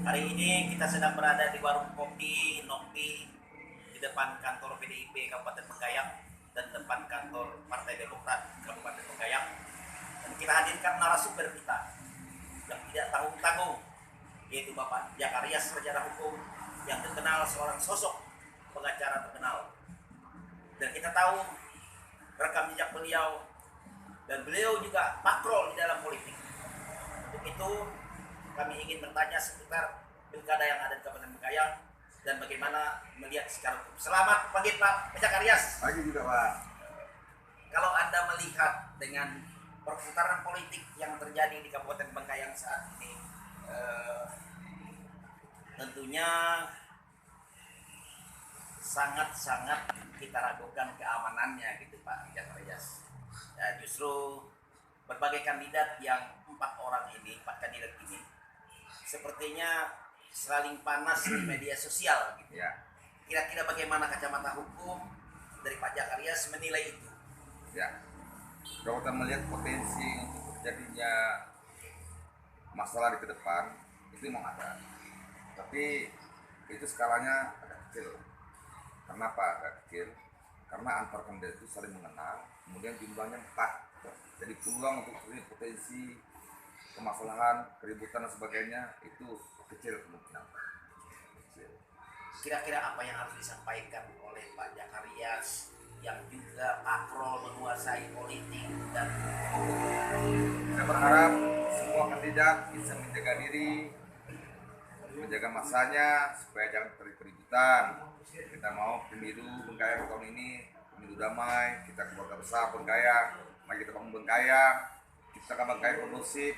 Hari ini kita sedang berada di warung kopi Nopi di depan kantor PDIP Kabupaten Bengkayang dan depan kantor Partai Demokrat Kabupaten Bengkayang. Dan kita hadirkan narasumber kita yang tidak tanggung-tanggung, yaitu Bapak Jakariyas Sarjana Hukum yang terkenal seorang sosok pengacara terkenal. Dan kita tahu rekam jejak beliau dan beliau juga pakrol di dalam politik. Untuk itu kami ingin bertanya seputar pilkada yang ada di Kabupaten Bengkayang dan bagaimana melihat secara hukum. Selamat pagi Pak Jakariyas. Pagi juga Pak. Kalau Anda melihat dengan perputaran politik yang terjadi di Kabupaten Bengkayang saat ini, tentunya sangat-sangat kita ragukan keamanannya gitu Pak Jakariyas. Ya, justru berbagai kandidat yang 4 kandidat ini sepertinya saling panas di media sosial gitu. Ya. Kira-kira bagaimana kacamata hukum dari Pak Jakariyas menilai itu? Ya. Kalau kita melihat potensi untuk terjadinya masalah di ke depan itu memang ada. Tapi itu skalanya agak kecil. Kenapa agak kecil? Karena antar kandidat itu saling mengenal, kemudian jumlahnya 4. Jadi peluang untuk terjadi potensi permasalahan, keributan dan sebagainya itu kecil kemungkinan. Kecil. Kira-kira apa yang harus disampaikan oleh Pak Jakariyas yang juga pakrol menguasai politik dan Saya berharap semua kandidat bisa menjaga diri, menjaga masanya supaya jangan terjadi keributan. Kita mau pemilu Bengkayang tahun ini pemilu damai, kita keluarga besar Bengkayang, mari kita bangun Bengkayang, kita akan Bengkayang kondusif.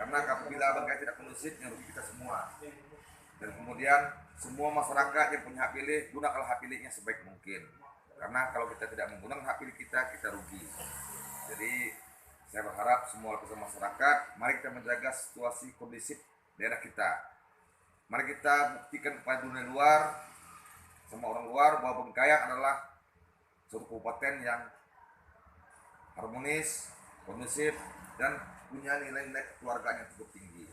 Karena apabila Bengkayang tidak kondusif, yang rugi kita semua. Dan kemudian semua masyarakat yang punya hak pilih, gunakanlah hak pilihnya sebaik mungkin. Karena kalau kita tidak menggunakan hak pilih kita rugi. Jadi saya berharap semua lapisan masyarakat, mari kita menjaga situasi kondisif daerah kita. Mari kita buktikan kepada dunia luar, sama orang luar, bahwa Bengkayang adalah suatu kabupaten yang harmonis, kondusif, dan punya nilai-nilai kekeluargaan yang cukup tinggi.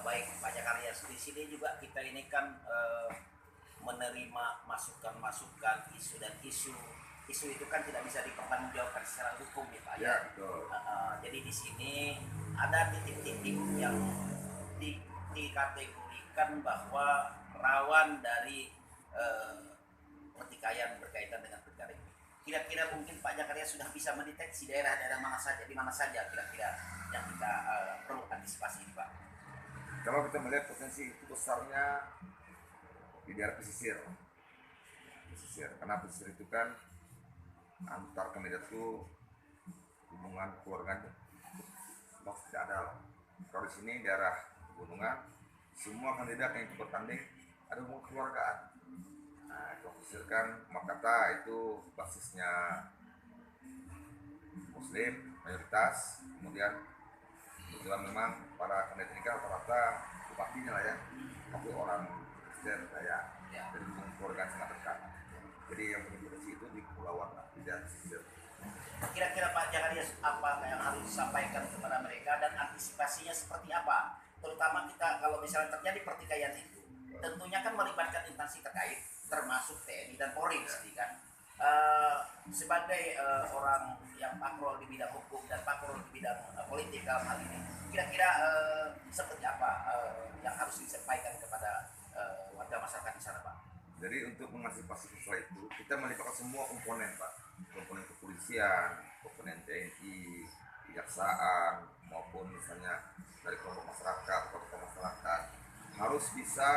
baik Pak Jakariyas, di sini juga kita ini kan menerima masukan-masukan isu dan isu itu kan tidak bisa dipertanggungjawabkan secara hukum ya Pak. Ya, betul. Jadi di sini ada titik-titik yang dikategorikan bahwa rawan dari pertikaian berkaitan dengan pilkada ini. Kira-kira mungkin Pak Jakariyas sudah bisa mendeteksi daerah-daerah mana saja, di mana saja kira-kira yang kita perlu antisipasi ini Pak? Kalau kita melihat potensi itu besarnya di daerah pesisir. Karena pesisir itu kan antar kandidat itu hubungan keluarganya masih tidak ada. Kalau di sini daerah pegunungan, semua kandidat yang ikut bertanding ada hubungan keluargaan. Nah, kalau pesisir kan Makata itu basisnya Muslim mayoritas, kemudian kebetulan memang para kandidat ini kan rata-rata bupatinya lah ya, tapi orang Kristen saya, jadi hubungan keluarga sangat dekat. Jadi yang berpotensi itu di kepulauan lah, tidak pesisir. Kira-kira Pak Jakariyas apa yang harus disampaikan kepada mereka dan antisipasinya seperti apa? Terutama kita kalau misalnya terjadi pertikaian itu, tentunya kan melibatkan instansi terkait, termasuk TNI dan Polri di sini kan. Sebagai orang yang pakrol di bidang hukum dan pakrol di bidang politik dalam hal ini, kira-kira seperti apa yang harus disampaikan kepada warga masyarakat di sana Pak? Jadi untuk mengantisipasi masalah itu, kita melibatkan semua komponen Pak, komponen kepolisian, komponen TNI, kejaksaan, maupun misalnya dari kelompok masyarakat, tokoh masyarakat, harus bisa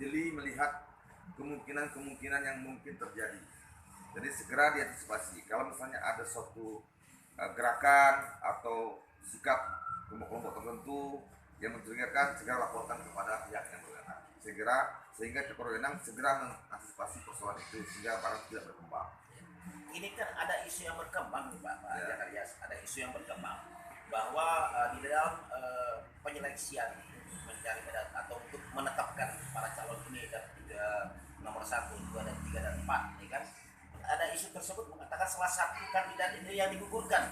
jeli melihat kemungkinan-kemungkinan yang mungkin terjadi. Jadi segera diantisipasi. Kalau misalnya ada suatu gerakan atau sikap kelompok-kelompok tertentu yang mencurigakan, segera laporkan kepada pihak yang berwenang. Sehingga pihak berwenang segera mengantisipasi persoalan itu sehingga barang tidak berkembang. Ini kan ada isu yang berkembang nih Pak Ya. Jakariyas, ada isu yang berkembang bahwa di dalam penyeleksian mencari atau untuk menetapkan para calon ini dan nomor 1, 2, dan 3, dan 4 ini kan ada isu tersebut mengatakan salah satu kandidat ini yang digugurkan.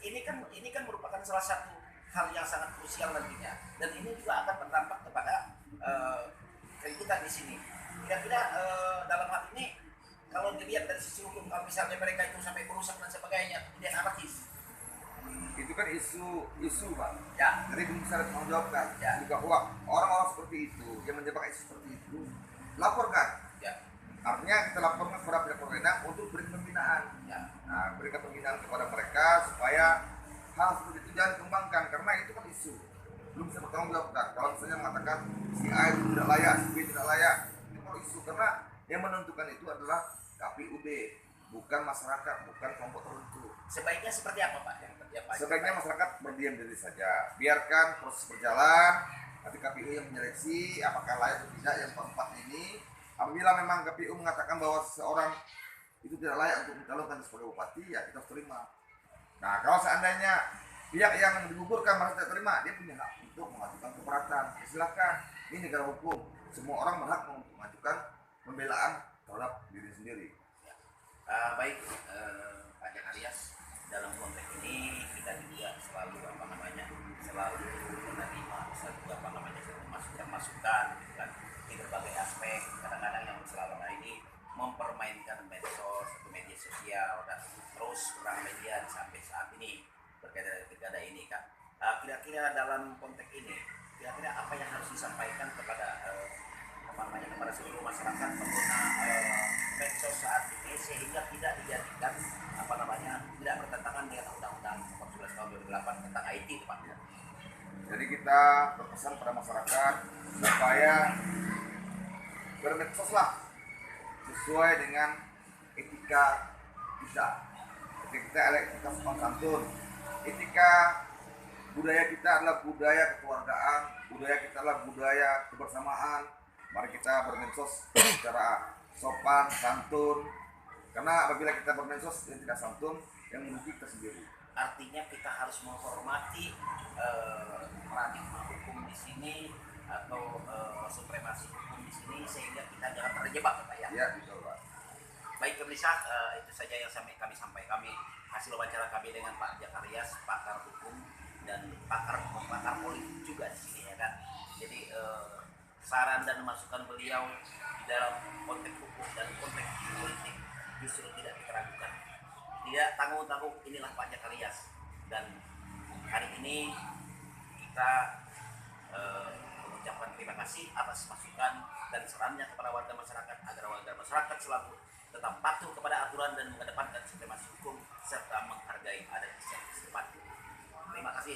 Ini kan merupakan salah satu hal yang sangat krusial nantinya, dan ini juga akan berdampak kepada keributan di sini. Kira-kira dalam hal ini kalau dilihat dari sisi hukum, kalau misalnya mereka itu sampai merusak dan sebagainya, kemudian anarkis, Itu kan isu Pak. ya, Jadi belum bisa ditanggungjawabkan. Ya. Juga orang-orang seperti itu yang menjebak isu seperti itu, laporkan. ya, Artinya kita laporkan kepada pihak berwenang untuk beri pembinaan. ya, Nah, berikan pembinaan kepada mereka supaya hal seperti itu jangan dikembangkan karena itu kan isu belum bisa bertanggung jawabkan. Kalau misalnya mengatakan si A itu tidak layak, si B tidak layak, itu kalau isu karena yang menentukan itu adalah KPUD, bukan masyarakat, bukan kelompok tertentu. sebaiknya seperti apa Pak? Sebaiknya masyarakat berdiam diri saja, biarkan proses berjalan. Nanti KPU yang menyeleksi apakah layak atau tidak yang keempat ini. Apabila memang KPU mengatakan bahwa seseorang itu tidak layak untuk mencalonkan sebagai bupati, ya kita harus terima. Nah, kalau seandainya pihak yang digugurkan merasa tidak terima, dia punya hak untuk mengajukan keberatan. Ya, silakan. Ini negara hukum. Semua orang berhak untuk mengajukan pembelaan terhadap diri sendiri. Baik, Pak Jakarias, dalam konteks ini kita juga selalu selalu menerima satu masukan gitu kan, di berbagai aspek. Kadang-kadang yang selama ini mempermainkan medsos atau media sosial dan terus bermedia sampai saat ini berkaitan dengan pilkada ini kan. Kira-kira dalam konteks ini, kira-kira apa yang harus disampaikan kepada kepada seluruh masyarakat pengguna medsos saat ini sehingga tidak dijadikan tidak bertentangan dengan Undang-Undang 14 tahun 2008 tentang IT tepatnya. Jadi kita berpesan pada masyarakat supaya bermedsoslah sesuai dengan etika kita. Etika sopan santun. Etika budaya kita adalah budaya kekeluargaan, budaya kita adalah budaya kebersamaan. Mari kita bermedsos secara sopan, santun. Karena apabila kita bermedsos yang tidak santun, yang merugi kita sendiri. Artinya kita harus menghormati paradigma hukum di sini atau supremasi hukum di sini sehingga kita jangan terjebak Pak ya. Ya, betul Pak. Baik pemirsa, itu saja yang kami sampaikan hasil wawancara kami dengan Pak Jakarias, pakar hukum dan pakar politik juga di sini ya kan. Jadi saran dan masukan beliau di dalam konteks hukum dan konteks politik justru tidak diragukan. Tidak tanggung-tanggung, inilah Pak Jakarias. Dan hari ini kita mengucapkan terima kasih atas masukan dan sarannya kepada warga masyarakat agar warga masyarakat selalu tetap patuh kepada aturan dan mengedepankan supremasi hukum serta menghargai adat istiadat setempat. Terima kasih.